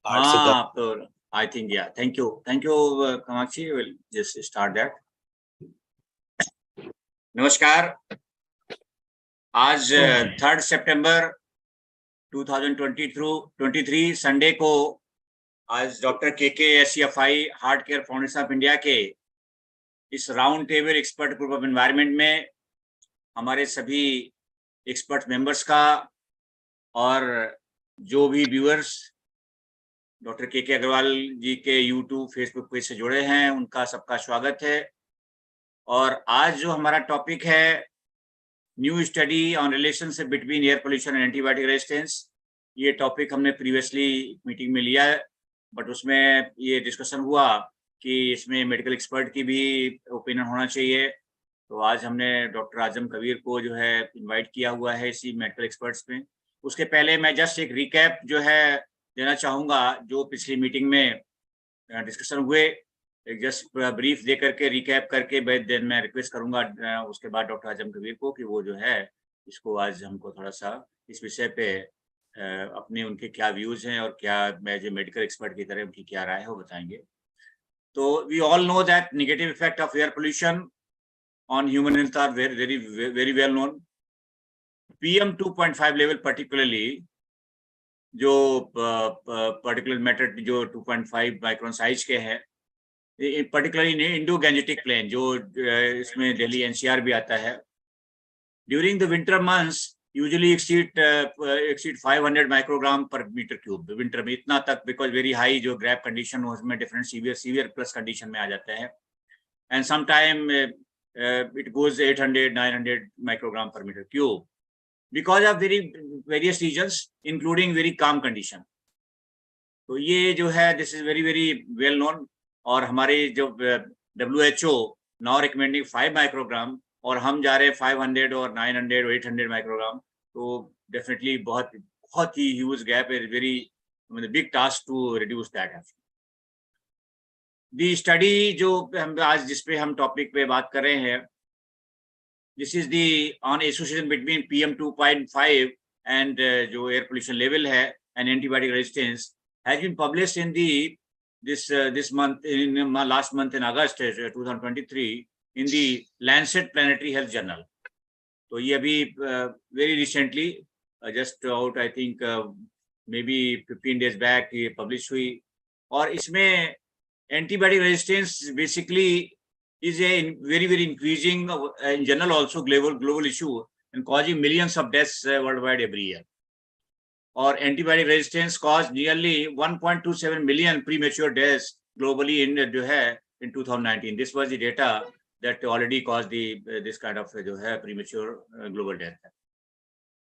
हाँ तो I think या thank you Kamakshi will just start that. नमस्कार। आज 3 सितंबर 2023 संडे को आज डॉक्टर के HCFI heart care foundation of India के इस round table expert group of environment में हमारे सभी एक्सपर्ट मेंबर्स का और जो भी व्यूअर्स डॉक्टर के अग्रवाल जी के यूट्यूब फेसबुक पेज से जुड़े हैं उनका सबका स्वागत है। और आज जो हमारा टॉपिक है new study on relationship between air pollution and antibiotic resistance, ये टॉपिक हमने प्रीवियसली मीटिंग में लिया है, बट उसमें ये डिस्कशन हुआ कि इसमें मेडिकल एक्सपर्ट की भी ओपिनियन होना चाहिए। तो आज हमने डॉक्टर आजम कबीर को जो है इनवाइट किया हुआ है इसी मेडिकल एक्सपर्ट्स में। उसके पहले मैं जस्ट एक रिकैप जो है देना चाहूँगा जो पिछली मीटिंग में डिस्कशन हुए, एक जस्ट ब्रीफ दे करके रिकैप करके देन मैं रिक्वेस्ट करूंगा उसके बाद डॉक्टर आजम कबीर को कि वो जो है इसको आज हमको थोड़ा सा इस विषय पे अपने उनके क्या व्यूज हैं और क्या मैं जो मेडिकल एक्सपर्ट की तरह उनकी क्या राय है वो बताएंगे। तो we all know that negative effect of air pollution on human health are very well known. PM 2.5 level particularly जो पर्टिकुलर मैटर जो 2.5 माइक्रोन साइज के हैं, पर्टिकुलरली इंडो गैंजेटिक प्लेन जो इसमें दिल्ली NCR भी आता है, during the winter months usually exceed 500 microgram per meter cube winter में, इतना तक, बिकॉज वेरी हाई जो ग्रैप कंडीशन हो उसमें डिफरेंट सीवियर प्लस कंडीशन में आ जाता है, and some time it goes 800-900 microgram per meter cube because of various reasons including very calm condition. तो ये जो है this is very well known, और हमारे जो WHO नाउ रिकमेंडिंग 5 माइक्रोग्राम और हम जा रहे हैं 500 और 900 और 800 माइक्रोग्राम, तो डेफिनेटली बहुत ही ह्यूज गैप है, very big task to reduce that. The study जो हम आज जिस पे हम टॉपिक पे बात कर रहे हैं, this is the on association between PM 2.5 and जो एयर पोल्यूशन लेवल है and antibiotic resistance has been published in this month, in last month in August 2023 in the Lancet Planetary Health Journal. तो ये अभी very recently just out I think maybe 15 days back ये publish हुई, और इसमें antibiotic resistance basically is a very increasing in general also global issue and causing millions of deaths worldwide every year. और antibiotic resistance cause nearly 1.27 million premature deaths globally इन जो है इन 2019। This was the data that already cause this kind of जो है premature global death.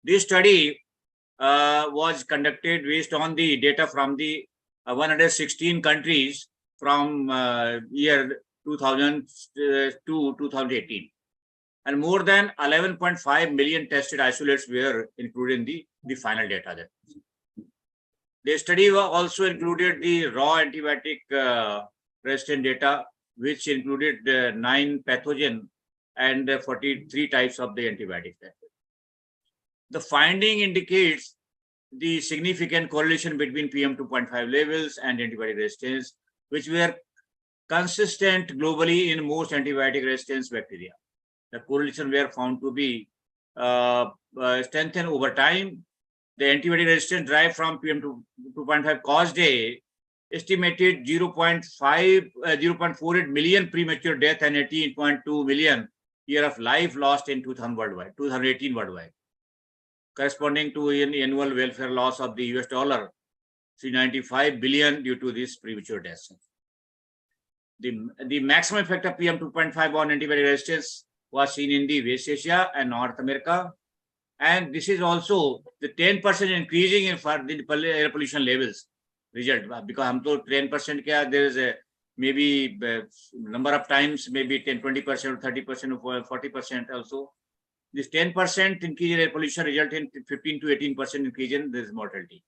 This study was conducted based on the data from the 116 countries from year 2000 to 2018, and more than 11.5 million tested isolates were included in the final data. The study also included the raw antibiotic resistant data, which included 9 pathogen and 43 types of the antibiotics. The finding indicates the significant correlation between PM 2.5 levels and antibiotic resistance, which were consistent globally in most antibiotic resistance bacteria. The correlation were found to be strengthened over time. The antibiotic resistance derived from PM 2.5 caused a estimated 0.48 million premature death and 18.2 million year of life lost in 2018 worldwide, corresponding to an annual welfare loss of the US dollar $395 billion due to this premature deaths. The maximum effect of PM 2.5 on antibiotic resistance was seen in the West Asia and North America, and this is also the 10% increasing in the air pollution levels result, because हम तो 10% क्या, there is a maybe number of times maybe 10-20% or 30% or 40% also. This 10% increase in air pollution result in 15 to 18% increase in this mortality.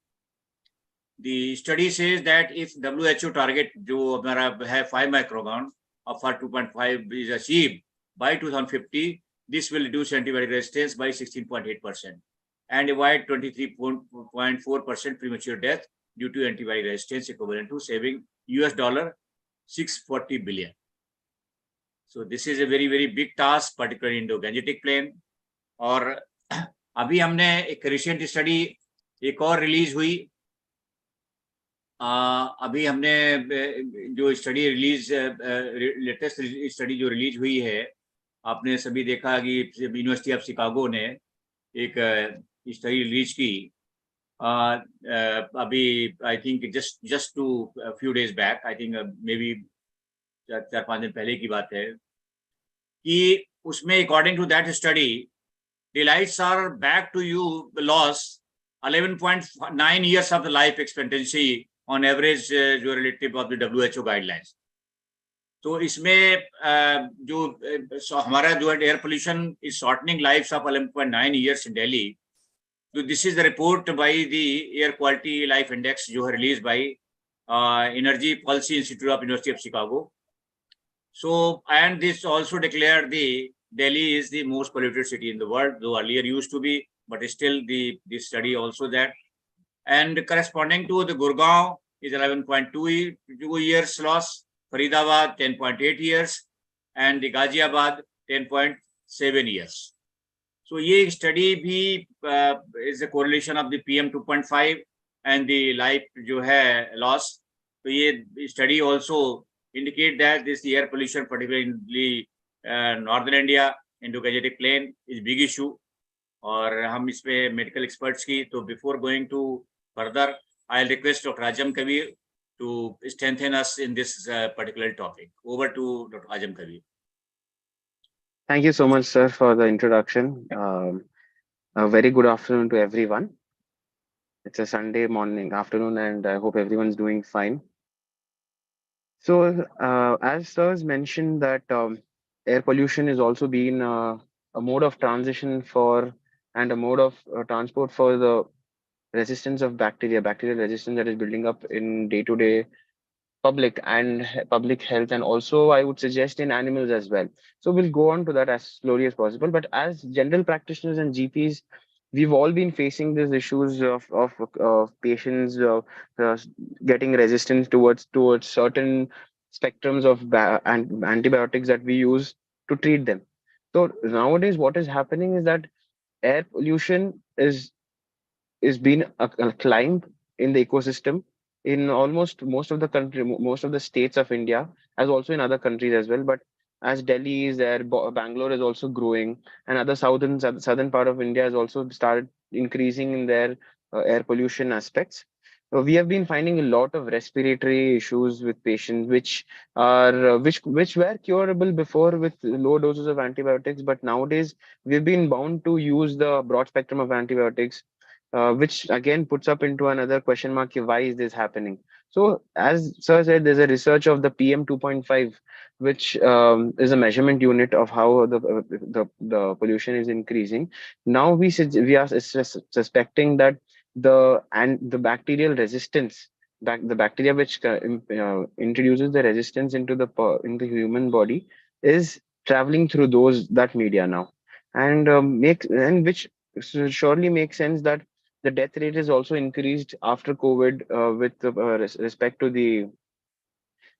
The study says that if WHO target जो हमारा है 5 microgram of 2.5 is achieved by 2050, this will reduce antibiotic resistance by 16.8% and avoid 23.4% premature death due to antibiotic resistance, equivalent to saving $640 billion. So this is a very, very big task, particularly in the Gangetic Plain. और अभी हमने एक recent study एक और release हुई, अभी हमने जो स्टडी रिलीज लेटेस्ट स्टडी जो रिलीज हुई है, आपने सभी देखा कि यूनिवर्सिटी ऑफ शिकागो ने एक स्टडी रिलीज की अभी, I think just two few days back, I think maybe 4-5 दिन पहले की बात है, कि उसमें according to that study the lights are back to you loss 11.9 years of the life expectancy on average जो relative of the WHO guidelines. तो इसमें जो हमारा जो air pollution is shortening lives of 11.9 years in Delhi. So this is the report by the Air Quality Life Index जो है released by Energy Policy Institute of University of Chicago. So, and this also declared the Delhi is the most polluted city in the world, though earlier used to be, but still this study also that. And corresponding to the Gurgaon is 11.2 years loss, Faridabad 10.8 years, and the Ghaziabad 10.7 years. So ये study भी is a correlation of the PM 2.5 and the life जो है loss. So ये study also indicate that this air pollution, particularly Northern India, Indo-Gangetic Plain, is big issue. और हम इस पे medical experts की, तो before going to further, I'll request Dr. Ajam Kabir to strengthen us in this particular topic. Over to Dr. Ajam Kabir. Thank you so much, sir, for the introduction. A very good afternoon to everyone. It's a Sunday afternoon, and I hope everyone's doing fine. So, as sir has mentioned that air pollution is also been a mode of transition for and a mode of transport for the resistance of bacterial resistance that is building up in day-to-day public health, and also I would suggest in animals as well. So we'll go on to that as slowly as possible. But as general practitioners and GPs, we've all been facing these issues of patients getting resistant towards certain spectrums of antibiotics that we use to treat them. So nowadays, what is happening is that air pollution is been a climb in the ecosystem in almost most of the states of India, as also in other countries as well. But as Delhi is there, Bangalore is also growing, and other southern part of India has also started increasing in their air pollution aspects. So we have been finding a lot of respiratory issues with patients, which were curable before with low doses of antibiotics, but nowadays we've been bound to use the broad spectrum of antibiotics, which again puts up into another question mark: why is this happening? So, as sir said, there's a research of the PM 2.5, which is a measurement unit of how the pollution is increasing. Now we are suspecting that the bacterial resistance, the bacteria which introduces the resistance into the human body, is traveling through that media now, and which surely makes sense that the death rate is also increased after COVID, with respect to the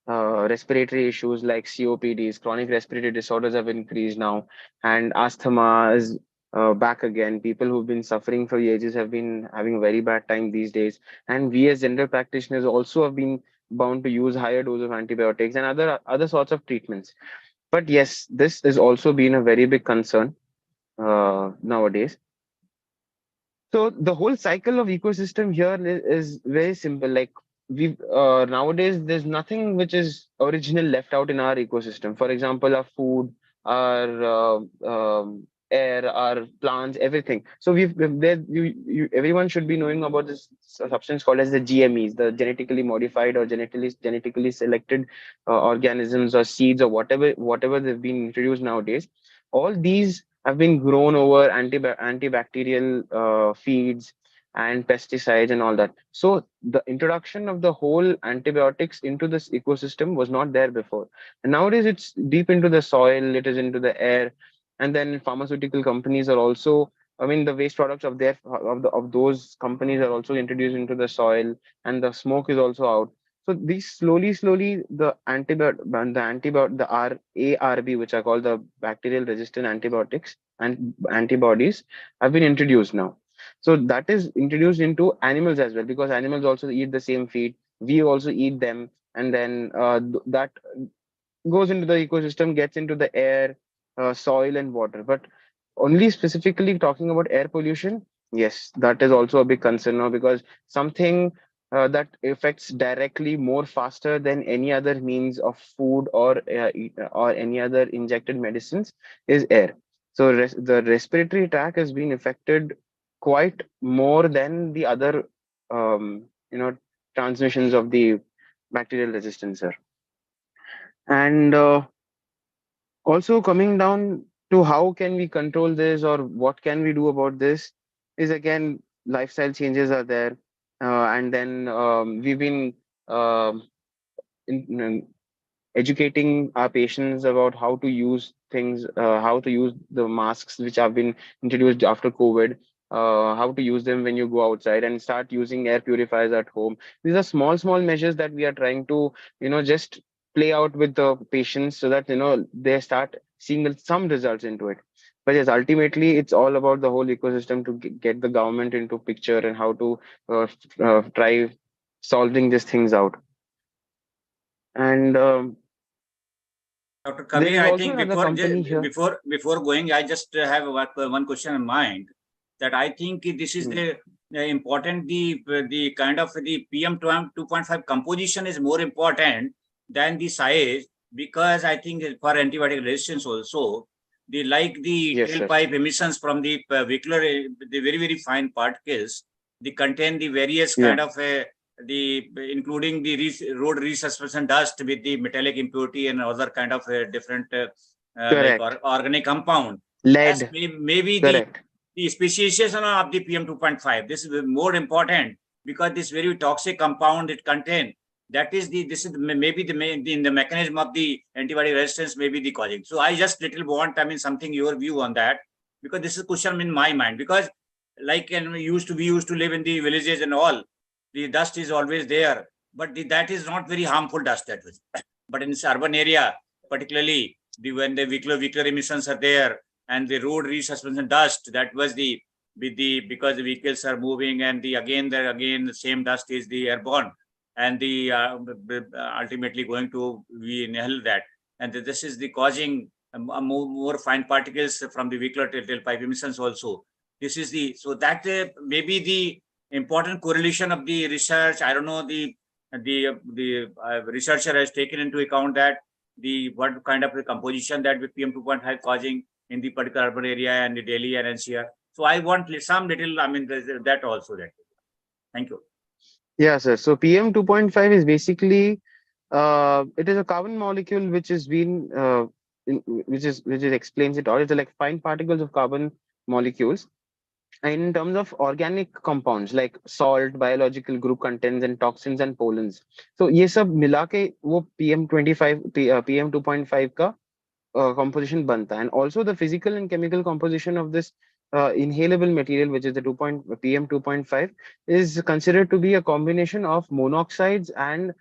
respiratory issues like COPDs, chronic respiratory disorders have increased now, and asthma is back again. People who've been suffering for ages have been having a very bad time these days, and we as general practitioners also have been bound to use higher dose of antibiotics and other sorts of treatments. But yes, this has also been a very big concern nowadays. So the whole cycle of ecosystem here is very simple. Like we nowadays, there's nothing which is original left out in our ecosystem. For example, our food, our air, our plants, everything. So everyone should be knowing about this substance called as the GMEs, the genetically modified or genetically selected organisms or seeds or whatever they've been introduced nowadays. All these have been grown over antibacterial feeds and pesticides and all that. So the introduction of the whole antibiotics into this ecosystem was not there before. And nowadays it's deep into the soil, it is into the air. And then pharmaceutical companies are also I mean, the waste products of those companies are also introduced into the soil, and the smoke is also out. So these slowly, the ARB, which are called the bacterial resistant antibiotics and antibodies, have been introduced now. So that is introduced into animals as well, because animals also eat the same feed. We also eat them, and then that goes into the ecosystem, gets into the air, soil, and water. But only specifically talking about air pollution, yes, that is also a big concern now, because something that affects directly more faster than any other means of food or any other injected medicines is air. So the respiratory tract has been affected quite more than the other, um, you know, transmissions of the bacterial resistance, sir. And also coming down to how can we control this, or what can we do about this, is again lifestyle changes are there. And then we've been um in, educating our patients about how to use things, how to use the masks which have been introduced after COVID, how to use them when you go outside, and start using air purifiers at home. These are small measures that we are trying to, just play out with the patients, so that, they start seeing some results into it. But yes, ultimately, it's all about the whole ecosystem to get the government into picture, and how to try solving these things out. And Dr. there Kabir, is I also think another before company here. before going, I just have one question in mind, that I think this is Hmm. the important, the kind of the PM 2.5 composition is more important than the size, because I think for antibiotic resistance also, the Yes, sir. tailpipe emissions from the vehicular, the very fine particles, they contain the various Yeah, kind of the including the road resuspension dust with the metallic impurity and other kind of different like correct. organic compound. That's Lead, maybe correct. the speciation of the PM 2.5. This is more important, because this very toxic compound it contains. That is the this is maybe the main in the mechanism of the antibiotic resistance, maybe the causing. So I just little want, I mean, something your view on that, because this is question in my mind, because like, and we used to live in the villages and all, the dust is always there, but that is not very harmful dust that was. But in this urban area, particularly when the vehicular emissions are there, and the road resuspension dust, that was the with the because the vehicles are moving, and again the same dust is the airborne, and the ultimately going to we inhale that, and this is the causing more fine particles from the vehicular tailpipe emissions also. This is the so that maybe the important correlation of the research. I don't know the researcher has taken into account that the what kind of the composition that with PM 2.5 causing in the particular urban area and the Delhi and NCR. So I want some little, I mean, that also that. Thank you. Yeah, sir. So PM 2.5 is basically, it is a carbon molecule which is been which is explains it all. It's like fine particles of carbon molecules. And in terms of organic compounds like salt, biological group contents, and toxins and pollens. So ये सब मिला के वो PM 2.5 का composition बनता है. And also the physical and chemical composition of this inhalable material, which is the PM 2.5, is considered to be a combination of monoxides and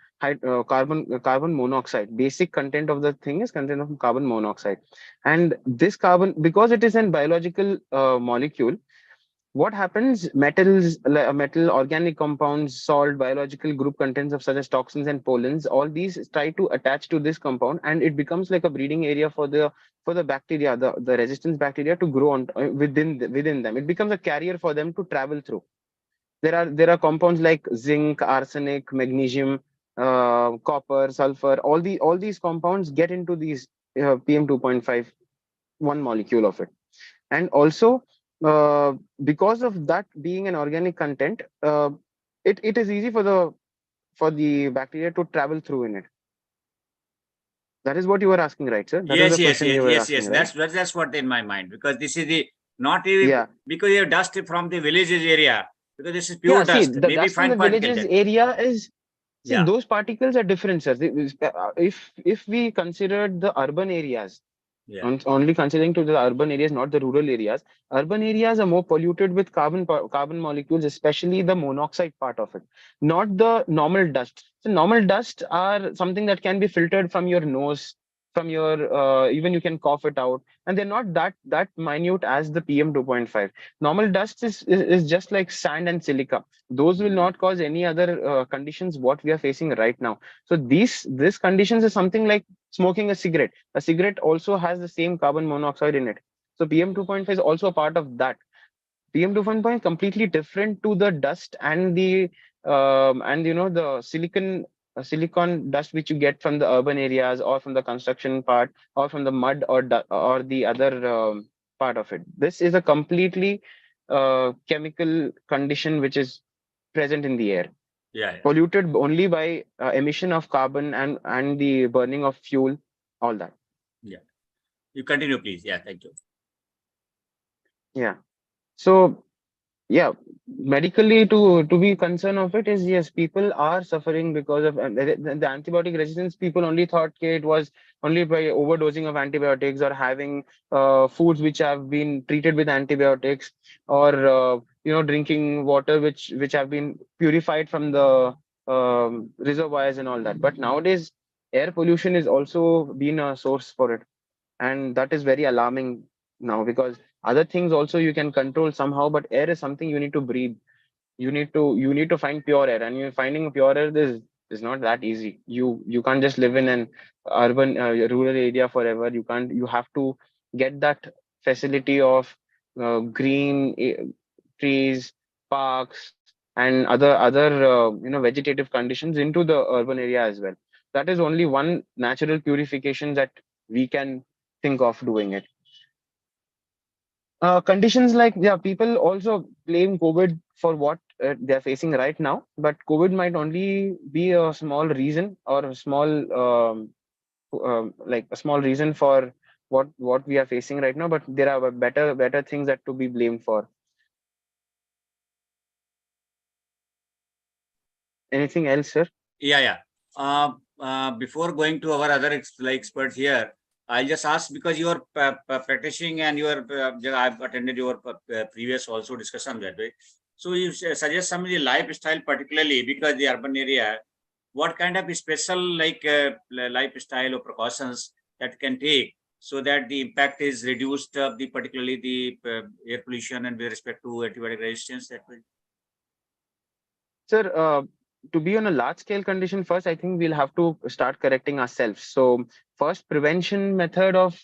carbon monoxide. Basic content of the thing is content of carbon monoxide. And this carbon, because it is a biological molecule, what happens, metal, organic compounds, salt, biological group contents of such as toxins and pollens, all these try to attach to this compound, and it becomes like a breeding area for the bacteria, the resistance bacteria, to grow on within them. It becomes a carrier for them to travel through. There are compounds like zinc, arsenic, magnesium, copper, sulfur. All these compounds get into these PM 2.5, one molecule of it. And also, uh, because of that being an organic content, it is easy for the bacteria to travel through in it. That is what you were asking, right, sir? That is the question you were asking, Yes. right? That's what in my mind, because this is the not even Yeah. because you have dust from the villages area, because this is pure Yeah, see, dust, the maybe dust in fine the particle villages that. area is, see, Yeah. those particles are different, sir. If we considered the urban areas, Yeah. Only considering to the urban areas, not the rural areas. Urban areas are more polluted with carbon molecules, especially the monoxide part of it, not the normal dust. So normal dust are something that can be filtered from your nose, from your even you can cough it out, and they're not that minute as the PM 2.5. Normal dust is just like sand and silica. Those will not cause any other conditions what we are facing right now. So these conditions is something like smoking a cigarette. A cigarette also has the same carbon monoxide in it. So PM 2.5 is also a part of that. PM 2.5 is completely different to the dust and the the silicon dust which you get from the urban areas or from the construction part or from the mud or the other part of it. This is a completely chemical condition which is present in the air, Yeah. Yeah. polluted only by emission of carbon and the burning of fuel, all that. Yeah. You continue, please. Yeah. Thank you. Yeah. So yeah, medically to be concerned of it is yes, people are suffering because of the antibiotic resistance. People only thought okay, it was only by overdosing of antibiotics or having foods which have been treated with antibiotics or drinking water which have been purified from the reservoirs and all that. But nowadays, air pollution is also been a source for it, and that is very alarming now because other things also you can control somehow, but air is something you need to breathe. You need to find pure air, and you're finding pure air is not that easy. You can't just live in an urban rural area forever. You have to get that facility of green trees, parks, and other vegetative conditions into the urban area as well. That is only one natural purification that we can think of doing it. Conditions like, yeah, people also blame COVID for what they're facing right now, but COVID might only be a small reason or a small like a small reason for what we are facing right now. But there are better things that to be blamed for. Anything else, sir? Yeah. Yeah. Before going to our other experts here, I'll just ask because you are practicing and you are, I've attended your previous also discussion that way. So you suggest some of the lifestyle, particularly because the urban area, what kind of special lifestyle or precautions that can take so that the impact is reduced, the particularly the air pollution and with respect to antibiotic resistance that way. Sir, to be on a large scale condition, first, I think we'll have to start correcting ourselves. So, first prevention method of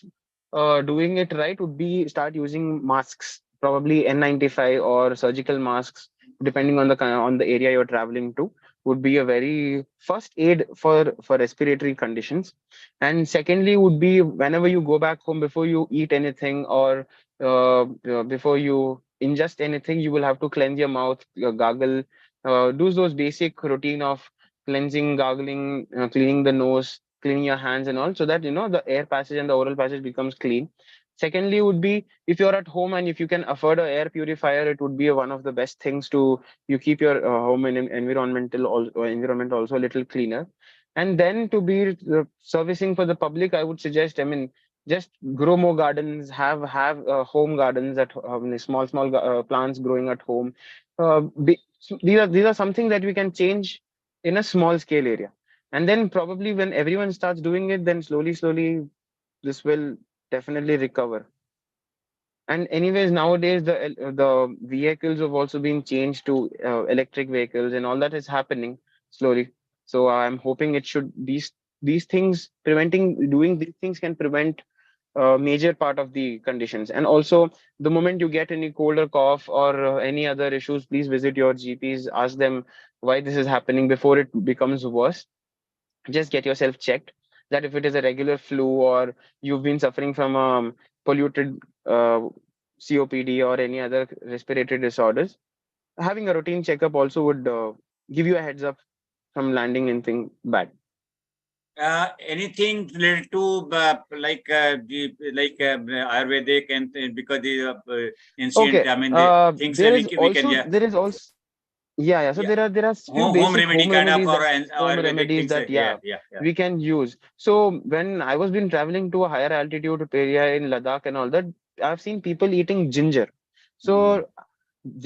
doing it right would be start using masks, probably N95 or surgical masks, depending on on the area you're traveling to, would be a very first aid for respiratory conditions. And secondly, would be whenever you go back home, before you eat anything or before you ingest anything, you will have to cleanse your mouth, gargle, do those basic routine of cleansing, gargling, cleaning the nose, cleaning your hands and all, so that the air passage and the oral passage becomes clean. Secondly, would be if you're at home and if you can afford a air purifier, it would be one of the best things to you keep your home and environment also a little cleaner. And then to be servicing for the public, I would suggest, I mean, just grow more gardens, have home gardens at small plants growing at home. These are something that we can change in a small scale area, and then probably when everyone starts doing it, then slowly this will definitely recover. And anyways, nowadays the vehicles have also been changed to electric vehicles, and all that is happening slowly. So I'm hoping it should these things preventing doing these things can prevent a major part of the conditions. And also, the moment you get any cold or cough or any other issues, please visit your GPs, ask them why this is happening before it becomes worse. Just get yourself checked, that if it is a regular flu or you've been suffering from polluted COPD or any other respiratory disorders, having a routine checkup also would give you a heads up from landing anything bad. Anything related to Ayurvedic and because the ancient, Okay. I mean, the things that There is we can, also yeah. there is also Yeah. So Yeah. there are few Home basic remedy home kind of, remedies or that Ayurvedic things. Yeah, yeah, yeah. we can use. So when I was been traveling to a higher altitude area in Ladakh and all that, I've seen people eating ginger. Mm. So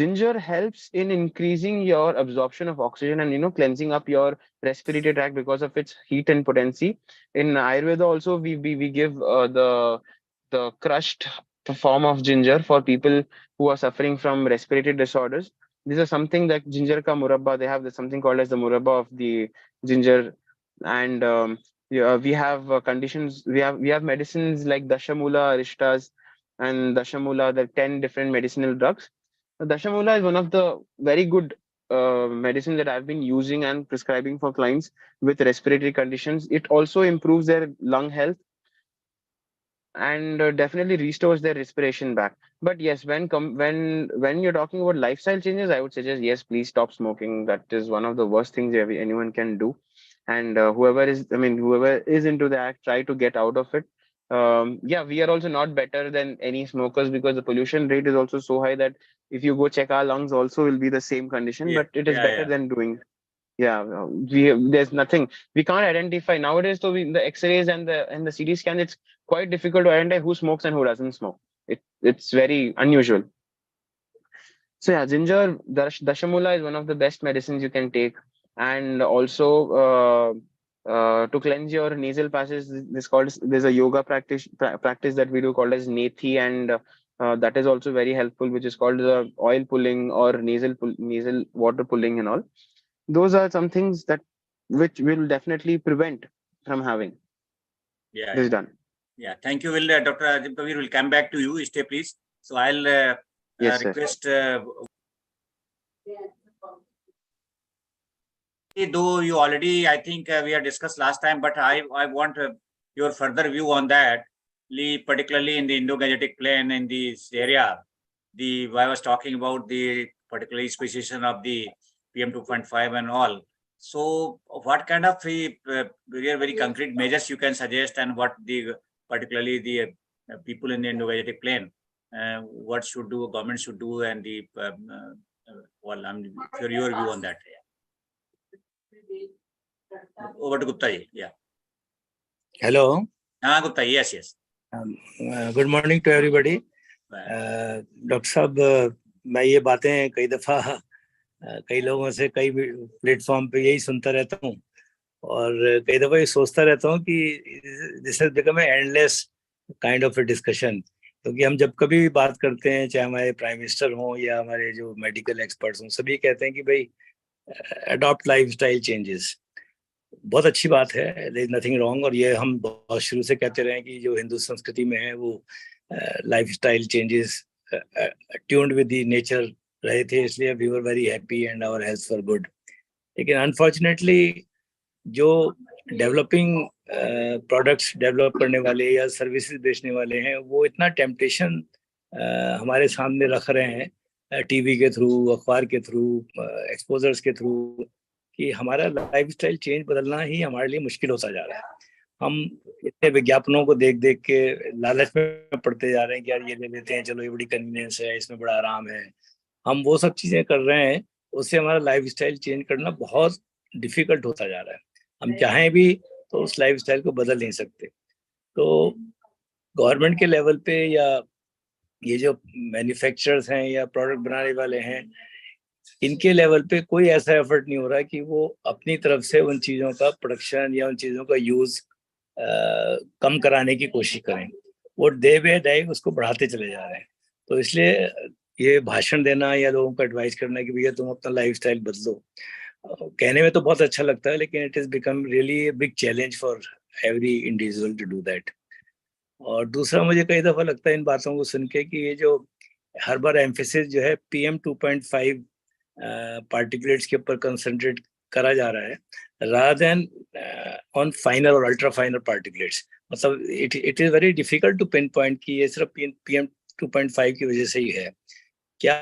ginger helps in increasing your absorption of oxygen and cleansing up your respiratory tract because of its heat and potency. In Ayurveda also we give the crushed form of ginger for people who are suffering from respiratory disorders. These are something like ginger ka murabba. They have something called as the murabba of the ginger, and yeah, we have conditions. We have medicines like dashamula, arishtas, and dashamula. The 10 different medicinal drugs. Dashamula is one of the very good medicine that I've been using and prescribing for clients with respiratory conditions. It also improves their lung health and definitely restores their respiration back. But yes, when you're talking about lifestyle changes, I would suggest yes, please stop smoking. That is one of the worst things anyone can do. And whoever is into the act, try to get out of it. Yeah, we are also not better than any smokers because the pollution rate is also so high that if you go check our lungs, also will be the same condition. Yeah, But it is yeah, better yeah. than doing. Yeah, there's nothing we can't identify nowadays. So the X-rays and the CT scan, it's quite difficult to identify who smokes and who doesn't smoke. It's very unusual. So yeah, ginger dashamula is one of the best medicines you can take, and also to cleanse your nasal passages, there's a yoga practice that we do called as nethi, and that is also very helpful, which is called the oil pulling or nasal water pulling and all. Those are some things that which will definitely prevent from having Yeah, this yeah. done. Yeah. Thank you. Will Dr. Ajit Kabir will come back to you. Stay, please. So I'll Yes, sir. request. Though you already, I think we have discussed last time, but I want your further view on that, particularly in the Indo-Gangetic plain in this area. I was talking about the particularly speciation of the PM 2.5 and all. So what kind of very concrete measures you can suggest, and what particularly the people in the Indo-Gangetic plain, what should do government should do, and well, I'm for your view on that. Over to Gupta ji. Yeah. Hello. Gupta. Yes, yes. Good morning to everybody. Doctor साहब, मैं ये बातें कई दफ़ा कई लोगों से कई प्लेटफॉर्म पे यही सुनता रहता हूँ, और कई दफ़ा ये सोचता रहता हूँ कि this has become a endless kind of A discussion, क्योंकि हम जब कभी भी बात करते हैं, चाहे हमारे प्राइम मिनिस्टर हों या हमारे जो मेडिकल एक्सपर्ट्स हों, सभी कहते हैं कि भाई अडॉप्ट लाइफस्टाइल चेंजेस। बहुत अच्छी बात है, देयर इज नथिंग रॉन्ग, और ये हम बहुत शुरू से कहते रहे हैं कि जो हिंदू संस्कृति में है वो lifestyle changes tuned with the nature रहे थे, इसलिए we were very happy and our health for good. लेकिन अनफॉर्चुनेटली जो डेवलपिंग प्रोडक्ट्स डेवलप करने वाले या सर्विसेज बेचने वाले हैं, वो इतना टेम्पटेशन हमारे सामने रख रहे हैं टीवी के थ्रू, अखबार के थ्रू, एक्सपोजर्स के थ्रू, कि हमारा लाइफस्टाइल चेंज बदलना ही हमारे लिए मुश्किल होता जा रहा है। हम इतने विज्ञापनों को देख देख के लालच में पड़ते जा रहे हैं कि यार ये ले लेते हैं, चलो ये बड़ी कन्वीनियंस है, इसमें बड़ा आराम है, हम वो सब चीज़ें कर रहे हैं, उससे हमारा लाइफस्टाइल चेंज करना बहुत डिफिकल्ट होता जा रहा है। हम चाहें भी तो उस लाइफस्टाइल को बदल नहीं सकते। तो गवर्नमेंट के लेवल पे या ये जो मैन्युफैक्चरर्स हैं या प्रोडक्ट बनाने वाले हैं, इनके लेवल पे कोई ऐसा एफर्ट नहीं हो रहा कि वो अपनी तरफ से उन चीज़ों का प्रोडक्शन या उन चीज़ों का यूज़ कम कराने की कोशिश करें। वो डे बाय डे उसको बढ़ाते चले जा रहे हैं। तो इसलिए ये भाषण देना या लोगों को एडवाइस करना कि भैया तुम अपना लाइफस्टाइल बदलो, कहने में तो बहुत अच्छा लगता है, लेकिन it is become really a big challenge for every individual to do that. और दूसरा, मुझे कई दफ़ा लगता है इन बातों को सुन के कि ये जो हर बार एम्फेसिस जो है PM 2.5 पार्टिकुलेट्स के ऊपर कंसंट्रेट करा जा रहा है, rather than on finer और अल्ट्रा फाइनर पार्टिकुलेट्स। मतलब it is very difficult to pinpoint कि ये सिर्फ PM 2.5 की वजह से ही है। क्या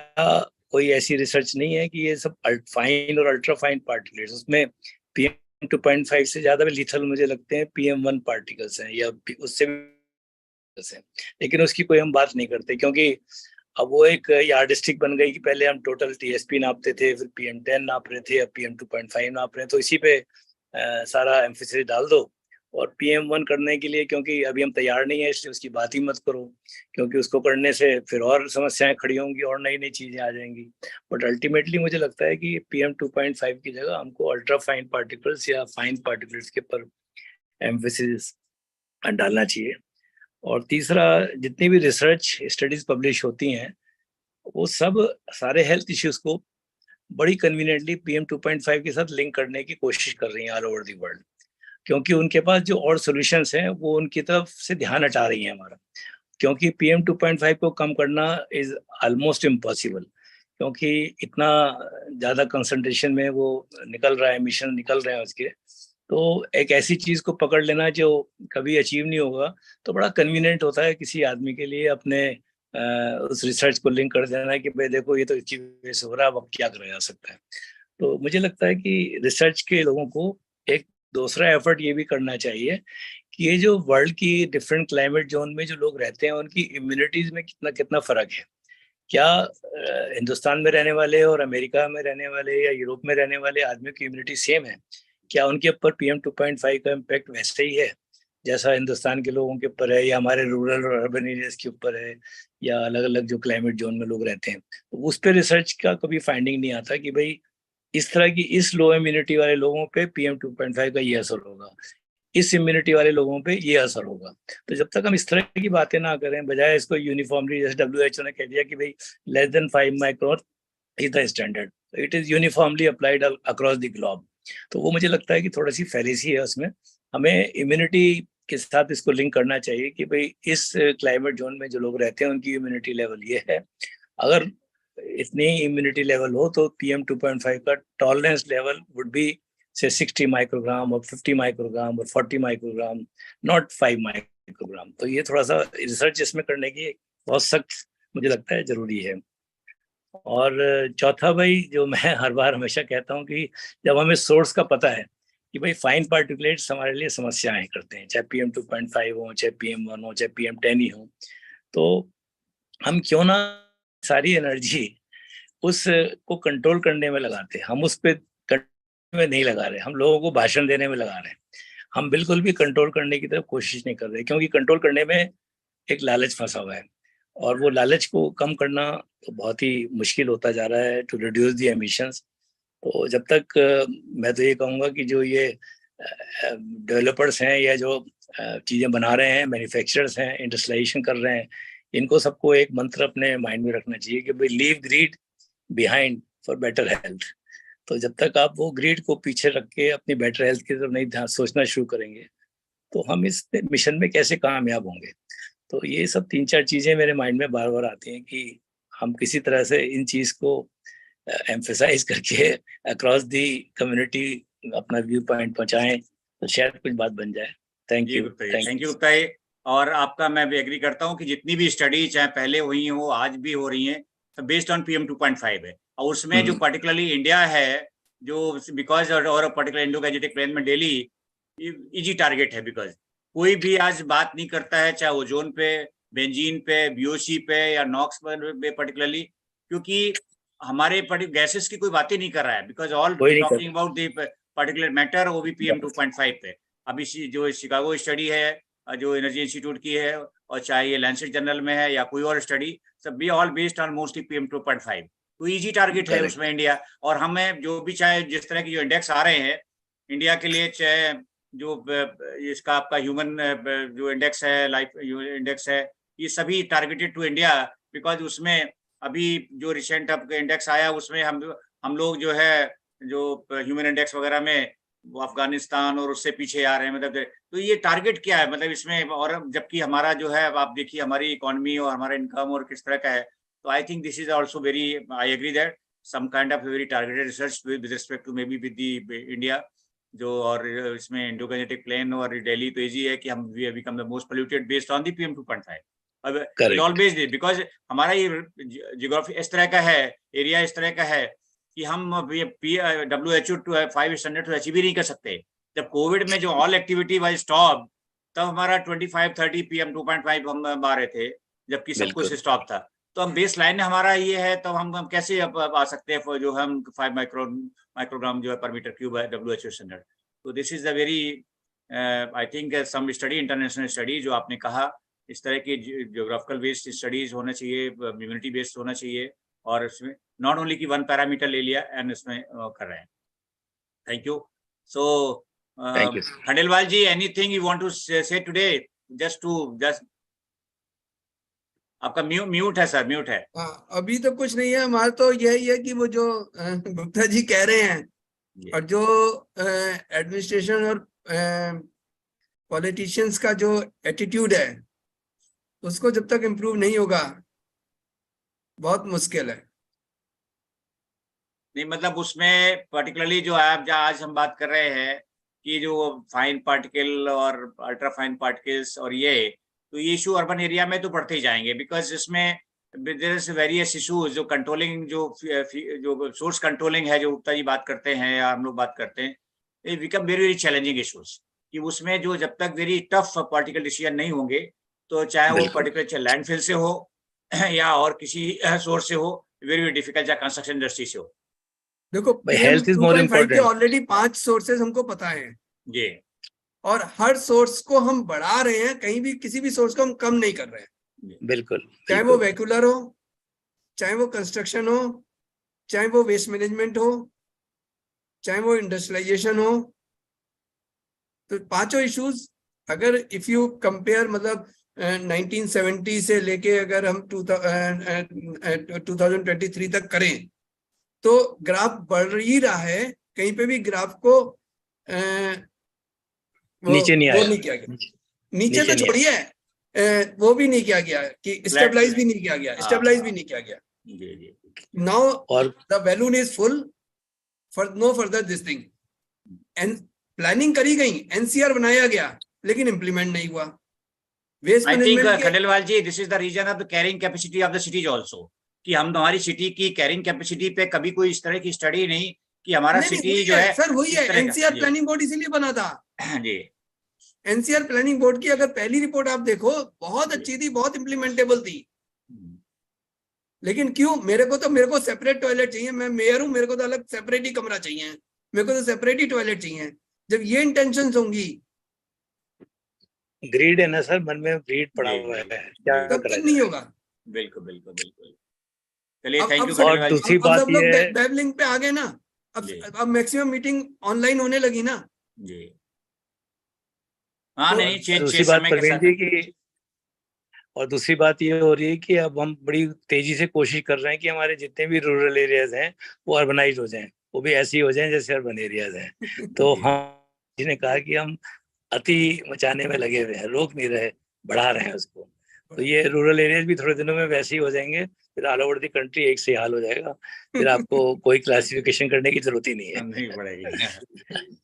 कोई ऐसी रिसर्च नहीं है कि ये सब फाइन और अल्ट्रा फाइन पार्टिकुलेट्स, उसमें PM 2.5 से ज़्यादा भी लीथल मुझे लगते हैं PM1 पार्टिकल्स हैं या उससे भी, लेकिन उसकी कोई हम बात नहीं करते, क्योंकि अब वो एक यार्डस्टिक बन गई कि पहले हम टोटल टीएसपी नापते थे, फिर PM10 नाप रहे थे, अब PM2.5 नाप रहे हैं। तो इसी पे सारा एम्फेसिस डाल दो। और PM1 करने के लिए क्योंकि अभी हम तैयार नहीं है, इसलिए उसकी बात ही मत करो, क्योंकि उसको करने से फिर और समस्याएं खड़ी होंगी और नई नई चीजें आ जाएंगी। बट अल्टीमेटली मुझे लगता है कि PM2.5 की जगह हमको अल्ट्रा फाइन पार्टिकल्स या फाइन पार्टिकल्स के ऊपर एम्फेसिस डालना चाहिए। और तीसरा, जितनी भी रिसर्च स्टडीज पब्लिश होती हैं वो सब सारे हेल्थ इश्यूज को बड़ी कन्वीनियंटली PM2.5 के साथ लिंक करने की कोशिश कर रही हैं ऑल ओवर द वर्ल्ड, क्योंकि उनके पास जो और सॉल्यूशंस हैं वो उनकी तरफ से ध्यान हटा रही हैं हमारा। क्योंकि PM2.5 को कम करना इज ऑलमोस्ट इम्पॉसिबल, क्योंकि इतना ज़्यादा कंसंट्रेशन में वो निकल रहा है, एमिशन निकल रहे हैं उसके। तो एक ऐसी चीज़ को पकड़ लेना जो कभी अचीव नहीं होगा, तो बड़ा कन्वीनियंट होता है किसी आदमी के लिए अपने उस रिसर्च को लिंक कर देना कि भाई देखो ये तो इसकी वजह से हो रहा है, अब क्या करा जा सकता है। तो मुझे लगता है कि रिसर्च के लोगों को एक दूसरा एफर्ट ये भी करना चाहिए कि ये जो वर्ल्ड की डिफरेंट क्लाइमेट जोन में जो लोग रहते हैं उनकी इम्यूनिटीज में कितना कितना फर्क है। क्या हिंदुस्तान में रहने वाले और अमेरिका में रहने वाले या यूरोप में रहने वाले आदमियों की इम्यूनिटी सेम है? क्या उनके ऊपर PM2.5 का इम्पैक्ट वैसे ही है जैसा हिंदुस्तान के लोगों के ऊपर है, या हमारे रूरल और अर्बन एरियाज के ऊपर है, या अलग अलग जो क्लाइमेट जोन में लोग रहते हैं? तो उस पर रिसर्च का कभी फाइंडिंग नहीं आता कि भाई इस तरह की इस लो इम्यूनिटी वाले लोगों पे PM2.5 का ये असर होगा, इस इम्यूनिटी वाले लोगों पे ये असर होगा। तो जब तक हम इस तरह की बातें ना करें, बजाय इसको यूनिफॉर्मली, जैसे WHO ने कह दिया कि भाई less than 5 micron is the standard, it is uniformly applied across the globe. तो वो मुझे लगता है कि थोड़ी सी फैलेसी है उसमें। हमें इम्यूनिटी के साथ इसको लिंक करना चाहिए कि भाई इस क्लाइमेट जोन में जो लोग रहते हैं उनकी इम्यूनिटी लेवल ये है। अगर इतनी इम्यूनिटी लेवल हो तो PM2.5 का टॉलरेंस लेवल वुड बी से 60 माइक्रोग्राम और 50 माइक्रोग्राम और 40 माइक्रोग्राम, नॉट 5 माइक्रोग्राम। तो ये थोड़ा सा रिसर्च इसमें करने की बहुत सख्त मुझे लगता है जरूरी है। और चौथा भाई, जो मैं हर बार हमेशा कहता हूँ कि जब हमें सोर्स का पता है कि भाई फाइन पार्टिकुलेट्स हमारे लिए समस्याएं करते हैं, चाहे PM2.5 हो, चाहे PM1 हो, चाहे PM10 ही हो, तो हम क्यों ना सारी एनर्जी उस को कंट्रोल करने में लगाते हैं। हम उस पे कंट्रोल में नहीं लगा रहे, हम लोगों को भाषण देने में लगा रहे हैं। हम बिल्कुल भी कंट्रोल करने की तरफ कोशिश नहीं कर रहे, क्योंकि कंट्रोल करने में एक लालच फंसा हुआ है, और वो लालच को कम करना तो बहुत ही मुश्किल होता जा रहा है टू रिड्यूस द एमिशंस। तो जब तक मैं तो ये कहूँगा कि जो ये डेवलपर्स हैं या जो चीज़ें बना रहे हैं, मैन्युफैक्चरर्स हैं, इंडस्ट्रियलाइजेशन कर रहे हैं, इनको सबको एक मंत्र अपने माइंड में रखना चाहिए कि भाई leave greed behind for better health. तो जब तक आप वो ग्रीड को पीछे रख के अपनी बेटर हेल्थ की तरफ नहीं ध्यान सोचना शुरू करेंगे, तो हम इस मिशन में कैसे कामयाब होंगे? तो ये सब 3-4 चीजें मेरे माइंड में बार बार आती हैं कि हम किसी तरह से इन चीज को एम्फेसाइज करके अक्रॉस दी कम्युनिटी अपना व्यू पॉइंट पहुंचाएं, तो शायद कुछ बात बन जाए। Thank you Gupta ji. और आपका मैं भी एग्री करता हूँ कि जितनी भी स्टडी चाहे पहले हुई हो, आज भी हो रही हैं, तो बेस्ड ऑन PM2.5 है। और उसमें जो पर्टिकुलरली इंडिया है, जो बिकॉज और पर्टिकुलर इंडो-गैंजेटिक प्लेन में डेली इजी टारगेट है, बिकॉज कोई भी आज बात नहीं करता है, चाहे ओजोन पे, बेंजीन पे, BOC पे या नॉक्स पे पर्टिकुलरली, क्योंकि हमारे गैसेस की कोई बातें नहीं कर रहा है, because all talking about the particular matter, वो भी PM2.5 पे। अभी जो शिकागो स्टडी है, जो एनर्जी इंस्टीट्यूट की है, और चाहे ये लैंसेट जर्नल में है या कोई और स्टडी, सब भी all based on mostly PM2.5। तो इजी टारगेट है उसमें इंडिया। और हमें जो भी, चाहे जिस तरह की जो इंडेक्स आ रहे हैं इंडिया के लिए, चाहे जो इसका आपका ह्यूमन जो इंडेक्स है, लाइफ इंडेक्स है, ये सभी टारगेटेड टू इंडिया, बिकॉज उसमें अभी जो रिसेंट अब इंडेक्स आया उसमें हम लोग जो है, जो ह्यूमन इंडेक्स वगैरह में वो अफगानिस्तान और उससे पीछे आ रहे हैं। मतलब तो ये टारगेट क्या है मतलब इसमें? और जबकि हमारा जो है, आप देखिए हमारी इकोनॉमी और हमारा इनकम और किस तरह का है, तो I think this is also very, I agree that some kind of very targeted research with respect to maybe with the India. जो और इसमें इंडो-गैंजेटिक प्लेन और दिल्ली तो इजी है कि हम we have become the most polluted based on the PM2.5। अब it always they, because हमारा ये जियोग्राफी इस तरह का है, एरिया इस तरह का है कि हम WHO 5 स्टैंडर्ड तो अचीव ही नहीं कर सकते। जब कोविड में जो ऑल एक्टिविटी वाज स्टॉप, तब हमारा 25-30 PM2.5 हम आ रहे थे, जबकि सब कुछ स्टॉप था। तो हम बेस लाइन हमारा ये है, तो हम कैसे अब आ सकते हैं जो हम 5 माइक्रोग्राम जो है पर मीटर क्यूब है WHO स्टैंडर्ड। तो this is the very I think some study, international study जो आपने कहा, इस तरह की ज्योग्राफिकल बेस्ड स्टडीज होना चाहिए, इम्यूनिटी बेस्ड होना चाहिए, और इसमें नॉट ओनली कि वन पैरामीटर ले लिया एंड इसमें कर रहे हैं। Thank you. So thank you. Khandelwal ji, anything you want to say today? Just आपका म्यूट है सर, म्यूट है। हाँ, अभी तो कुछ नहीं है हमारा, तो यही है कि वो जो गुप्ता जी कह रहे हैं, और जो एडमिनिस्ट्रेशन और पॉलिटिशियंस का जो एटीट्यूड है, उसको जब तक इम्प्रूव नहीं होगा बहुत मुश्किल है। नहीं मतलब उसमें पर्टिकुलरली जो आप आज हम बात कर रहे हैं कि जो फाइन पार्टिकल और अल्ट्रा फाइन पार्टिकल्स और ये, तो ये इशू अर्बन एरिया में तो बढ़ते ही जाएंगे, बिकॉज इसमें देयर इज वेरियस इशूज, जो कंट्रोलिंग जो सोर्स कंट्रोलिंग है, जो गुप्ता जी बात करते हैं या हम लोग बात करते हैं, ये become very very challenging issues, कि उसमें जो जब तक वेरी टफ पॉलिटिकल डिसीजन नहीं होंगे, तो चाहे वो पर्टिकुलर लैंडफिल से हो या और किसी सोर्स से हो, वेरी वेरी डिफिकल्ट, या कंस्ट्रक्शन इंडस्ट्री से हो। देखो, health is more important. Already 5 sources हमको पता है जी, और हर सोर्स को हम बढ़ा रहे हैं, कहीं भी किसी भी सोर्स को हम कम नहीं कर रहे हैं। बिल्कुल, चाहे वो वेहिकुलर हो, चाहे वो कंस्ट्रक्शन हो, चाहे वो वेस्ट मैनेजमेंट हो, चाहे वो इंडस्ट्रियलाइजेशन हो, तो पांचों इश्यूज अगर इफ यू कंपेयर, मतलब 1970 से लेके अगर हम 2023 तक करें, तो ग्राफ बढ़ ही रहा है। कहीं पे भी ग्राफ को नीचे नहीं आया, नहीं किया गया, नीचे तो छोड़िए, वो भी नहीं किया गया कि स्टेबलाइज भी नहीं किया गया, स्टेबलाइज भी नहीं किया गया। नाउ और the balloon is full for no further this thing, and planning करी गई, एनसीआर बनाया गया, लेकिन इंप्लीमेंट नहीं हुआ। Waste management, Khandelwal ji, this is the reason of the carrying capacity of the cities also, कि हम हमारी सिटी की कैरिंग कैपेसिटी पे कभी कोई इस तरह की स्टडी नहीं कि हमारा सिटी जो है सर वही है, एनसीआर प्लानिंग बोर्ड इसीलिए बना था जी। एनसीआर प्लानिंग बोर्ड की अगर पहली रिपोर्ट आप देखो, बहुत अच्छी थी, बहुत इम्प्लीमेंटेबल थी, लेकिन क्यों? मेरे को सेपरेट टॉयलेट चाहिए, मैं मेयर हूं, मेरे को तो अलग सेपरेट ही कमरा चाहिए, मेरे को तो सेपरेट ही टॉयलेट चाहिए। जब ये इंटेंशंस होंगी, ग्रीड है ना सर, मन में ग्रीड पड़ा हुआ है, क्या तब तक नहीं होगा। बिल्कुल बिल्कुल बिल्कुल। चलिए, थैंक यू। और दूसरी बात ये है, वेबलिंक पे आ गए ना, अब मैक्सिमम मीटिंग ऑनलाइन होने लगी ना जी। हाँ, नहीं, दूसरी बात प्रवीण जी की, और दूसरी बात ये हो रही है कि अब हम बड़ी तेजी से कोशिश कर रहे हैं कि हमारे जितने भी रूरल एरियाज हैं वो अर्बनाइज हो जाएं, वो भी ऐसी हो जाएं जैसे अर्बन एरियाज हैं। तो हम ने कहा कि हम अति मचाने में लगे हुए हैं, रोक नहीं रहे, बढ़ा रहे हैं उसको। तो ये रूरल एरियाज भी थोड़े दिनों में वैसे ही हो जाएंगे, फिर ऑल ओवर द कंट्री एक से हाल हो जाएगा, फिर आपको कोई क्लासिफिकेशन करने की जरूरत ही नहीं है, नहीं पड़ेगी।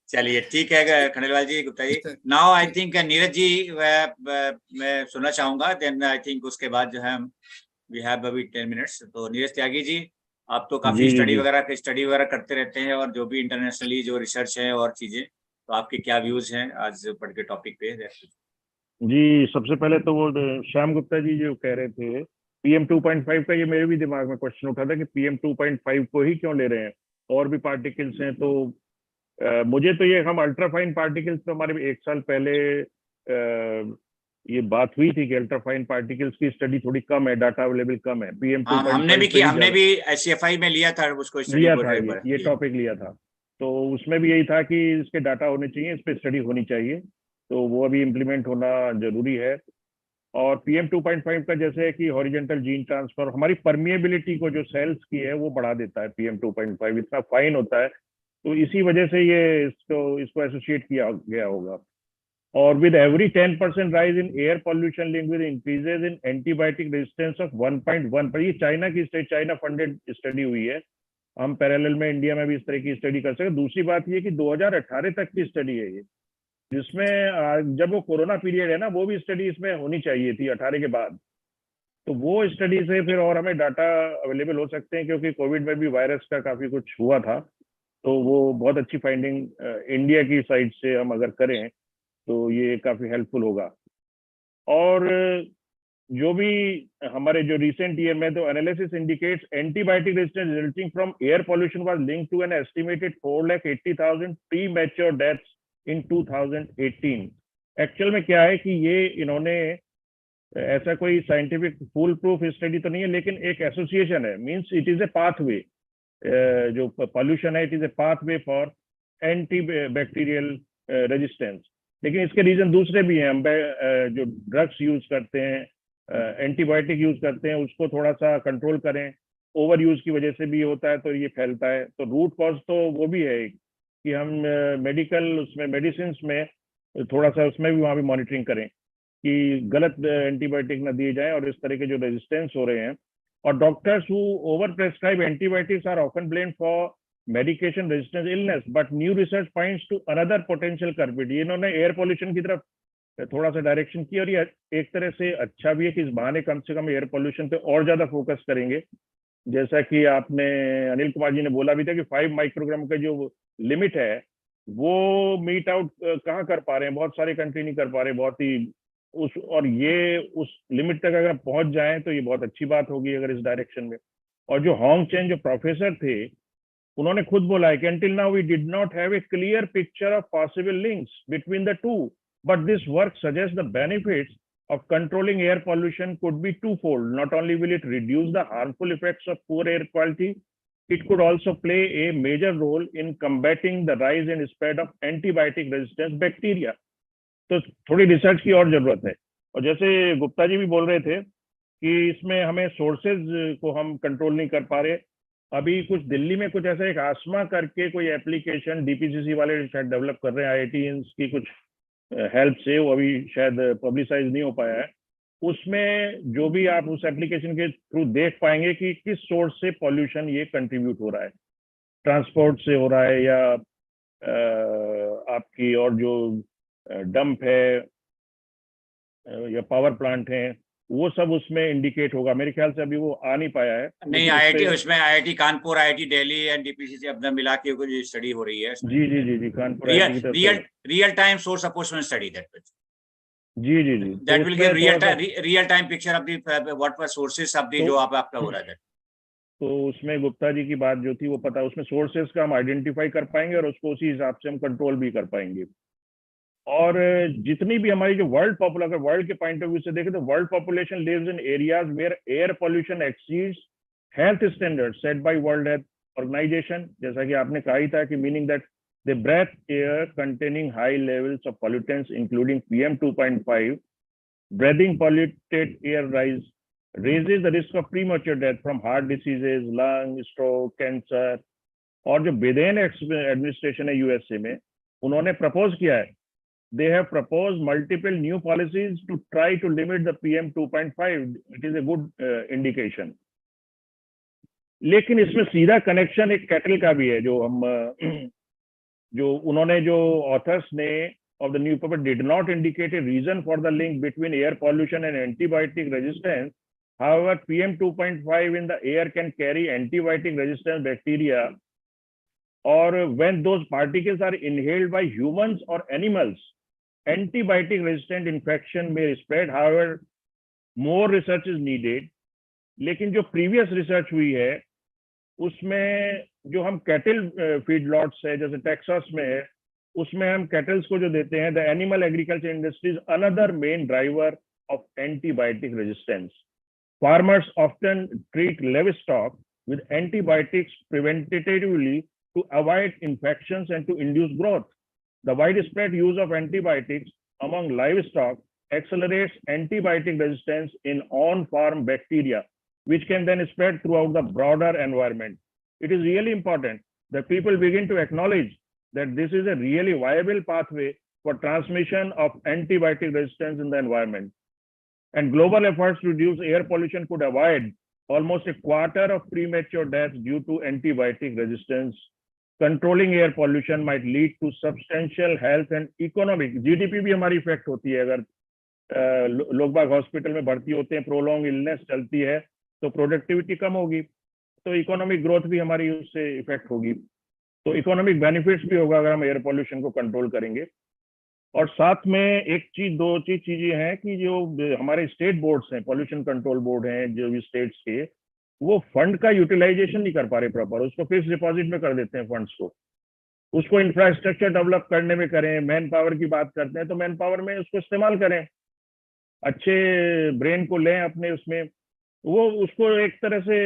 चलिए, ठीक है खंडेलवाल जी, Gupta ji. Now I think Neeraj ji मैं सुनना चाहूंगा, देन आई थिंक उसके बाद जो है वी हैव अभी 10 मिनट्स। तो नीरज त्यागी जी, आप तो काफी स्टडी वगैरह करते रहते हैं, और जो भी इंटरनेशनली जो रिसर्च है और चीजें, तो आपके क्या व्यूज हैं आज पर्टिकुलर टॉपिक पे? जी, सबसे पहले तो वो श्याम गुप्ता जी जो कह रहे थे PM 2.5 का, ये मेरे भी दिमाग में क्वेश्चन उठा था कि PM 2.5 को ही क्यों ले रहे हैं, और भी पार्टिकल्स हैं। तो मुझे तो ये, हम अल्ट्रा फाइन पार्टिकल्स, तो हमारे 1 साल पहले ये बात हुई थी कि अल्ट्रा फाइन पार्टिकल्स की स्टडी थोड़ी कम है, डाटा अवेलेबल कम है। PM 2.5 हमने भी HCFI में लिया था उसको, लिया था, ये टॉपिक लिया था। तो उसमें भी यही था कि इसके डाटा होने चाहिए, इस पर स्टडी होनी चाहिए, तो वो अभी इम्प्लीमेंट होना जरूरी है। और PM 2.5 का जैसे है कि हॉरिजेंटल जीन ट्रांसफर, हमारी परमिएबिलिटी को जो सेल्स की है वो बढ़ा देता है। PM 2.5 इतना फाइन होता है, तो इसी वजह से ये इसको एसोसिएट किया गया होगा। और with every 10% rise in air pollution link with increases in antibiotic resistance of 1.1 पर, ये चाइना फंडेड स्टडी हुई है। हम पैरेलल में इंडिया में भी इस तरह की स्टडी कर सकते। दूसरी बात ये कि 2018 तक की स्टडी है ये, जिसमें जब वो कोरोना पीरियड है ना, वो भी स्टडी इसमें होनी चाहिए थी 18 के बाद। तो वो स्टडी से फिर और हमें डाटा अवेलेबल हो सकते हैं, क्योंकि कोविड में भी वायरस का काफी कुछ हुआ था, तो वो बहुत अच्छी फाइंडिंग इंडिया की साइड से हम अगर करें तो ये काफी हेल्पफुल होगा। और जो भी हमारे जो रिसेंट ईयर में तो analysis indicates antibiotic resistance resulting from air pollution was linked to an estimated 4,80,000 premature deaths in 2018। Actual में क्या है कि ये इन्होंने ऐसा कोई साइंटिफिक फुल प्रूफ स्टडी तो नहीं है, लेकिन एक एसोसिएशन है, means it is a pathway, जो पॉल्यूशन है it is a pathway for anti bacterial resistance. लेकिन इसके रीजन दूसरे भी हैं। हम जो ड्रग्स यूज करते हैं, एंटीबायोटिक यूज करते हैं, उसको थोड़ा सा कंट्रोल करें। ओवर यूज की वजह से भी होता है तो ये फैलता है। तो रूट कॉज तो वो भी है कि हम मेडिकल उसमें मेडिसिन में थोड़ा सा उसमें भी वहाँ भी मॉनिटरिंग करें कि गलत एंटीबायोटिक ना दिए जाएं और इस तरह के जो रेजिस्टेंस हो रहे हैं। और doctors who over prescribe antibiotics are often blamed for medication resistance illness, but new research points to another potential culprit। ये इन्होंने एयर पोल्यूशन की तरफ थोड़ा सा डायरेक्शन की, और ये एक तरह से अच्छा भी है कि इस बहाने कम से कम एयर पोल्यूशन पे और ज्यादा फोकस करेंगे। जैसा कि आपने अनिल कुमार जी ने बोला भी था कि 5 माइक्रोग्राम का जो लिमिट है वो मीट आउट कहाँ कर पा रहे हैं, बहुत सारे कंट्री नहीं कर पा रहे, बहुत ही और ये उस लिमिट तक अगर पहुंच जाए तो ये बहुत अच्छी बात होगी अगर इस डायरेक्शन में। और जो होंग चेन जो प्रोफेसर थे उन्होंने खुद बोला है कि until now we did not have a clear picture of possible links between the two, but this work suggests the benefits of controlling air pollution could be twofold. Not only will it reduce the harmful effects of poor air quality, it could also play a major role in combating the rise and spread of antibiotic resistant bacteria. तो थोड़ी research की और जरूरत है। और जैसे गुप्ता जी भी बोल रहे थे कि इसमें हमें सोर्सेज को हम कंट्रोल नहीं कर पा रहे। अभी कुछ दिल्ली में कुछ ऐसा एक आसमा करके कोई एप्लीकेशन डीपीसीसी वाले शायद डेवलप कर रहे हैं आईआईटीएंस की कुछ हेल्प से, वो अभी शायद पब्लिसाइज नहीं हो पाया है। उसमें जो भी आप उस एप्लीकेशन के थ्रू देख पाएंगे कि किस सोर्स से पॉल्यूशन ये कंट्रीब्यूट हो रहा है, ट्रांसपोर्ट से हो रहा है या आपकी और जो डंप है या पावर प्लांट है, वो सब उसमें इंडिकेट होगा। मेरे ख्याल से अभी वो आ नहीं पाया है। नहीं, आईआईटी उसमें IIT Kanpur, IIT Delhi and DPC से अपना मिला के कुछ स्टडी हो रही है। जी Kanpur real time source apportionment study that जी that will give real time picture of the what were sources of the जो आपका हो रहा है। तो उसमें गुप्ता जी की बात जो थी वो पता, उसमें सोर्सेस का हम आइडेंटिफाई कर पाएंगे और उसको उसी हिसाब से हम कंट्रोल भी कर पाएंगे। और जितनी भी हमारी जो वर्ल्ड के पॉइंट ऑफ व्यू से देखें तो world population lives in areas where air pollution exceeds health standards set by world health organisation. जैसा कि आपने कहा ही था कि meaning that the breath air containing high levels of pollutants including PM 2.5, breathing polluted air raises the risk of premature death from heart diseases, lung, stroke, cancer। और Joe Biden administration है USA में, उन्होंने propose किया है, they have proposed multiple new policies to try to limit the PM 2.5. It is a good indication। लेकिन इसमें सीधा connection एक कैटल का भी है, जो हम जो उन्होंने जो ऑथर्स ने of the new paper did not indicate a reason for the link between air pollution and antibiotic resistance. However, PM 2.5 in the air can carry antibiotic resistant bacteria, or when those particles are inhaled by humans or animals, antibiotic resistant infection may spread। However, more research is needed। लेकिन जो previous research हुई है उसमें जो हम cattle feed lots है, जैसे Texas में है, उसमें हम कैटल्स को जो देते हैं, the animal agriculture industry is another main driver of antibiotic resistance. Farmers often treat livestock with antibiotics preventively to avoid infections and to induce growth। The widespread use of antibiotics among livestock accelerates antibiotic resistance in on-farm bacteria, which can then spread throughout the broader environment। It is really important that people begin to acknowledge that this is a really viable pathway for transmission of antibiotic resistance in the environment। And global efforts to reduce air pollution could avoid almost a quarter of premature deaths due to antibiotic resistance। Controlling air pollution might lead to substantial health and economic GDP भी हमारी effect होती है। अगर लोग बाग hospital में भर्ती होते हैं, प्रोलॉन्ग इलनेस चलती है, तो प्रोडक्टिविटी कम होगी, तो इकोनॉमिक ग्रोथ भी हमारी उससे इफेक्ट होगी, तो इकोनॉमिक बेनिफिट्स भी होगा अगर हम एयर पोल्यूशन को कंट्रोल करेंगे। और साथ में एक चीज, दो चीजें हैं कि जो हमारे स्टेट बोर्ड्स हैं, पॉल्यूशन कंट्रोल बोर्ड हैं जो भी स्टेट्स के, वो फंड का यूटिलाइजेशन नहीं कर पा रहे प्रॉपर, उसको फिक्स डिपॉजिट में कर देते हैं फंड्स को, उसको इंफ्रास्ट्रक्चर डेवलप करने में करें। मैन पावर की बात करते हैं तो मैन पावर में उसको इस्तेमाल करें, अच्छे ब्रेन को लें अपने उसमें, वो उसको एक तरह से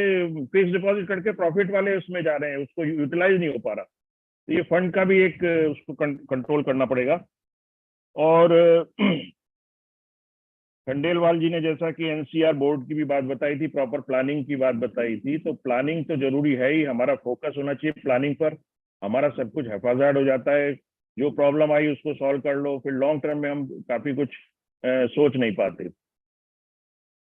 फिक्स डिपॉजिट करके प्रॉफिट वाले उसमें जा रहे हैं, उसको यूटिलाइज नहीं हो पा रहा। तो ये फंड का भी एक उसको कंट्रोल करना पड़ेगा। और खंडेलवाल जी ने जैसा कि एनसीआर बोर्ड की भी बात बताई थी, प्रॉपर प्लानिंग की बात बताई थी, तो प्लानिंग तो जरूरी है ही, हमारा फोकस होना चाहिए प्लानिंग पर, हमारा सब कुछ हिफाजत हो जाता है, जो प्रॉब्लम आई उसको सॉल्व कर लो, फिर लॉन्ग टर्म में हम काफी कुछ सोच नहीं पाते।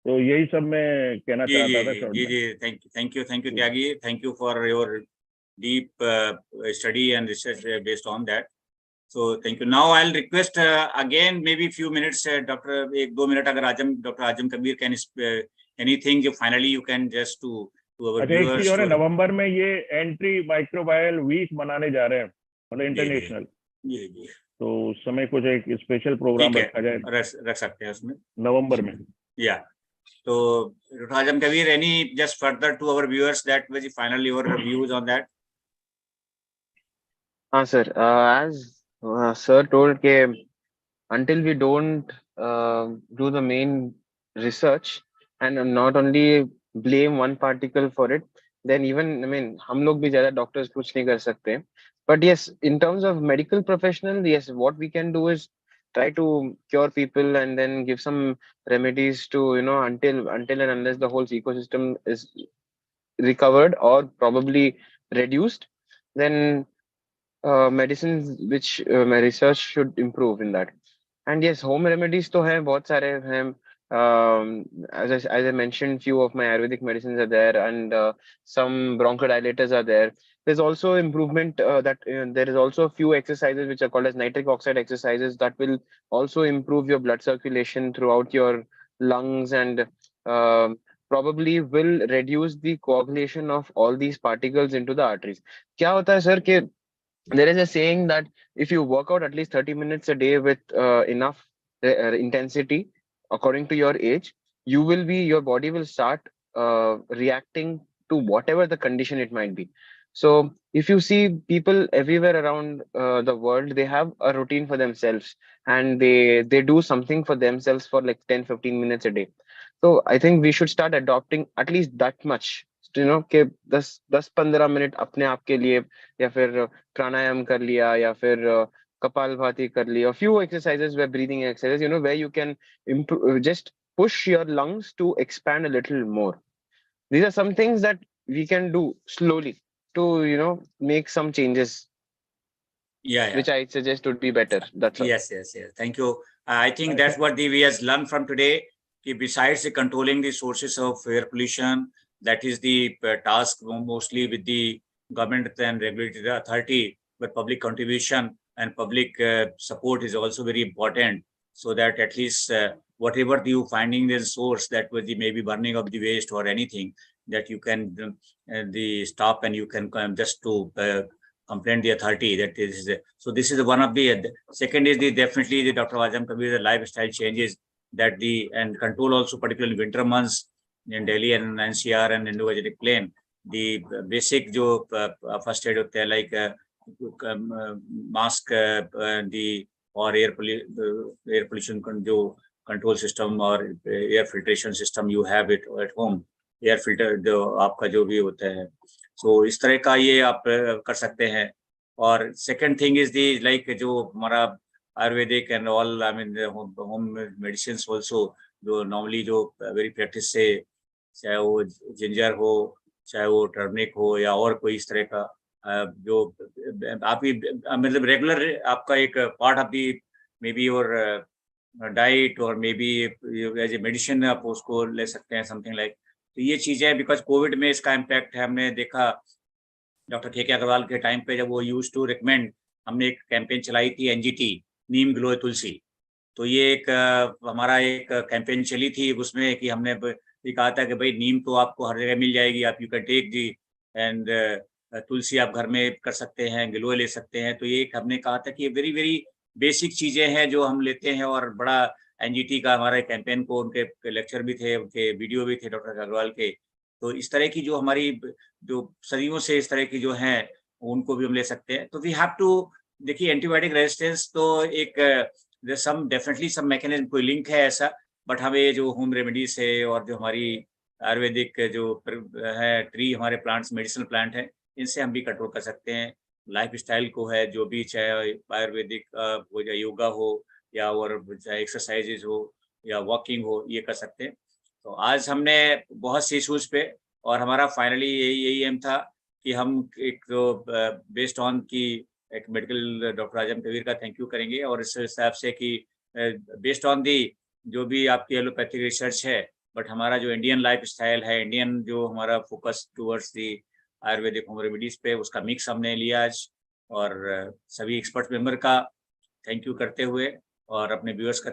तो यही सब मैं कहना चाहता था शॉर्ट में। जी thank you Tyagi, thank you for your deep study and research based on that. So thank you. Now I'll request again maybe few minutes, Dr. एक दो मिनट अगर Dr. Azam Kabir can anything जो finally you can just to our अच्छा, एक viewers. चीज और है, नवंबर में ये एंट्री माइक्रोबायल वीक मनाने जा रहे हैं, मतलब इंटरनेशनल। जी तो उस समय कुछ एक स्पेशल प्रोग्राम रखा जाए, रख सकते हैं उसमें नवंबर में। या तो Dr. Azam Kabir, any just further to our viewers that was finally your views on that. Sir, as sir told, until we don't do the main research and not only blame one particle for it, then even, I mean, हम लोग भी ज़्यादा doctors कुछ नहीं कर सकते. But yes, in terms of medical professional, yes, what we can do is try to cure people and then give some remedies to, until and unless the whole ecosystem is recovered or probably reduced, then medicines which my research should improve in that. And yes, home remedies तो हैं, बहुत सारे हैं. As I mentioned, few of my Ayurvedic medicines are there, and some bronchodilators are there. There's also improvement that there is also a few exercises which are called as nitric oxide exercises that will also improve your blood circulation throughout your lungs and probably will reduce the coagulation of all these particles into the arteries. क्या होता है sir कि there is a saying that if you work out at least 30 minutes a day with enough intensity according to your age, your body will start reacting to whatever the condition it might be. So if you see people everywhere around the world, they have a routine for themselves and they do something for themselves for like 10-15 minutes a day. So I think we should start adopting at least that much, कि 10-15 minute अपने आप के लिए, या फिर प्राणायाम कर लिया, या फिर कपालभाति कर लिया, few exercises where breathing exercises, where you can improve, just push your lungs to expand a little more. These are some things that we can do slowly to make some changes, which I suggest would be better. That's all. Yes. Thank you. I think that's what we has learned from today. Besides controlling the sources of air pollution, that is the task mostly with the government and regulatory authority, but public contribution and public support is also very important, so that at least whatever you finding the source, that was the maybe burning of the waste or anything, that you can the stop and you can just to complain the authority. That is so this is one of the second is the definitely the Dr. Ajam Kabir, the lifestyle changes that the and control also, particularly in winter months in Delhi and NCR and Indo-Gangetic Plain, the basic jo first aid होते हैं, like mask, the or air pollution जो control system or air filtration system you have it at home, air filter जो आपका जो भी होता है, so इस तरह का ये आप कर सकते हैं. और second thing is the like जो हमारा Ayurvedic and all, I mean the home medicines also, जो normally जो very practice से, चाहे वो जिंजर हो, चाहे वो टर्मरिक हो, या और कोई इस तरह का जो आपकी मतलब रेगुलर आपका एक part of the maybe और डाइट और maybe as a medicine आप उसको ले सकते हैं, समथिंग लाइक. तो ये चीजें बिकॉज कोविड में इसका इम्पैक्ट है. हमने देखा डॉक्टर के अग्रवाल के टाइम पे जब वो यूज टू रिकमेंड, हमने एक कैंपेन चलाई थी एनजीटी, नीम ग्लोए तुलसी. तो ये एक हमारा एक कैंपेन चली थी उसमें कि हमने ये कहा था कि भाई नीम तो आपको हर जगह मिल जाएगी, आप you can take the, and तुलसी आप घर में कर सकते हैं, गिलोय ले सकते हैं. तो ये हमने कहा था कि ये वेरी वेरी बेसिक चीजें हैं जो हम लेते हैं, और बड़ा एनजीटी का हमारा कैंपेन को, उनके लेक्चर भी थे, उनके वीडियो भी थे डॉक्टर अग्रवाल के। तो इस तरह की जो हमारी जो सदियों से इस तरह की जो हैं उनको भी हम ले सकते हैं। तो वी हैव टू, देखिए एंटीबायोटिक रेजिस्टेंस तो एक सम डेफिनेटली सम मैकेनिज्म, कोई लिंक है ऐसा, बट हमें जो होम रेमेडीज है और जो हमारी आयुर्वेदिक जो है ट्री, हमारे प्लांट्स मेडिसिनल प्लांट है, इनसे हम भी कंट्रोल कर सकते हैं। लाइफ स्टाइल को है जो भी, चाहे आयुर्वेदिक हो या योगा हो या और चाहे एक्सरसाइजेज हो या वॉकिंग हो, ये कर सकते हैं। तो आज हमने बहुत से इशूज पे, और हमारा फाइनली यही एम था कि हम एक तो बेस्ड ऑन की एक मेडिकल डॉक्टर आजम कबीर का थैंक यू करेंगे, और इस हिसाब से कि बेस्ड ऑन दी जो भी आपकी एलोपैथिक रिसर्च है, बट हमारा जो इंडियन लाइफ स्टाइल है, इंडियन जो हमारा focus towards the Ayurvedic home remedies पे, उसका मिक्स हमने लिया आज। और सभी एक्सपर्ट मेंबर का थैंक यू करते हुए और अपने व्यूअर्स का